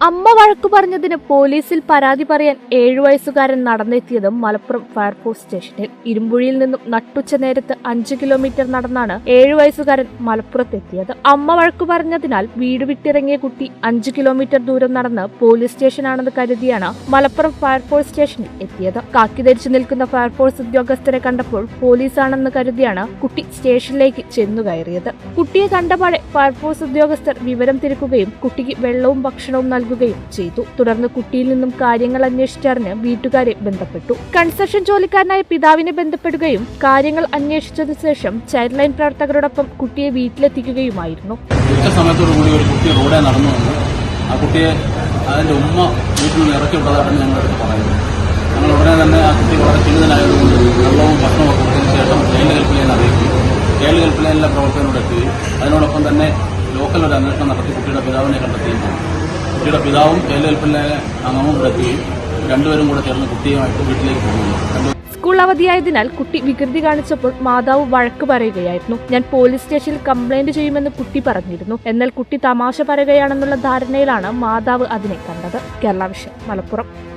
അമ്മ വഴക്കു പറഞ്ഞതിന് പോലീസിൽ പരാതി പറയാൻ 7 വയസ്സുകാരൻ നടന്നെത്തിയത് മലപ്പുറം ഫയർഫോഴ്സ് സ്റ്റേഷനിൽ. ഇരുമ്പുഴിയിൽ നിന്നും നട്ടുച്ച നേരത്ത് 5 കിലോമീറ്റർ നടന്നാണ് 7 വയസ്സുകാരൻ മലപ്പുറത്തെത്തിയത്. അമ്മ വഴക്കു പറഞ്ഞതിനാൽ വീട് വിട്ടിറങ്ങിയ കുട്ടി 5 കിലോമീറ്റർ ദൂരം നടന്ന് പോലീസ് സ്റ്റേഷനാണെന്ന് കരുതിയാണ് മലപ്പുറം ഫയർഫോഴ്സ് സ്റ്റേഷനിൽ എത്തിയത്. കാക്കി ധരിച്ചു നിൽക്കുന്ന ഫയർഫോഴ്സ് ഉദ്യോഗസ്ഥരെ കണ്ടപ്പോൾ പോലീസാണെന്ന് കരുതിയാണ് കുട്ടി സ്റ്റേഷനിലേക്ക് ചെന്നുകയറിയത്. കുട്ടിയെ കണ്ടപാടെ ഫയർഫോഴ്സ് ഉദ്യോഗസ്ഥർ വിവരം തിരക്കുകയും കുട്ടിക്ക് വെള്ളവും ഭക്ഷണവും നൽകുകയും ചെയ്തു. തുടർന്ന് കുട്ടിയിൽ നിന്നും കാര്യങ്ങൾ അന്വേഷിച്ചറിഞ്ഞ് വീട്ടുകാരെ ബന്ധപ്പെട്ടു. കൺസ്ട്രക്ഷൻ ജോലിക്കാരനായ പിതാവിനെ ബന്ധപ്പെടുകയും കാര്യങ്ങൾ അന്വേഷിച്ചതിനു ശേഷം ചൈൽഡ് ലൈൻ പ്രവർത്തകരോടൊപ്പം കുട്ടിയെ വീട്ടിലെത്തിക്കുകയുമായിരുന്നു. സമയത്തോടുകൂടി ഒരു കുട്ടി റോഡേ നടന്നു വന്നു. ആ കുട്ടിയെ അതിന്റെ ഉമ്മ വീട്ടിൽ നിന്ന് ഇറക്കി വിട്ടതായിട്ടാണ് ഞങ്ങളടുത്ത് പറയുന്നത്. ഞങ്ങൾ ഉടനെ തന്നെ ആ കുട്ടി വളരെ ക്ഷീണിതനായതുകൊണ്ട് വെള്ളവും ഭക്ഷണവും കൊടുത്തതിന് ശേഷം ചൈൽഡ് ഹെൽപ്പ് ലൈൻ അറിയിക്കുകയും ചൈൽഡ് ഹെൽപ്പ് ലൈനിലെ പ്രവർത്തകരോട് എത്തുകയും അതിനോടൊപ്പം തന്നെ ലോക്കൽ ഒരു അന്വേഷണം നടത്തി കുട്ടിയുടെ പിതാവിനെ കണ്ടെത്തുകയും ചെയ്തു. കുട്ടിയുടെ പിതാവും ചൈൽഡ് ഹെൽപ്പ് ലൈനിലെ അംഗവും എത്തുകയും രണ്ടുപേരും കൂടെ ചേർന്ന് കുട്ടിയുമായിട്ട് വീട്ടിലേക്ക് പോകുന്നു. സ്കൂൾ അവധിയായതിനാൽ കുട്ടി വികൃതി കാണിച്ചപ്പോൾ മാതാവ് വഴക്ക് പറയുകയായിരുന്നു. ഞാൻ പോലീസ് സ്റ്റേഷനിൽ കംപ്ലൈന്റ് ചെയ്യുമെന്ന് കുട്ടി പറഞ്ഞിരുന്നു. എന്നാൽ കുട്ടി തമാശ പറയുകയാണെന്നുള്ള ധാരണയിലാണ് മാതാവ് അതിനെ കണ്ടത്. കേരള വിഷൻ, മലപ്പുറം.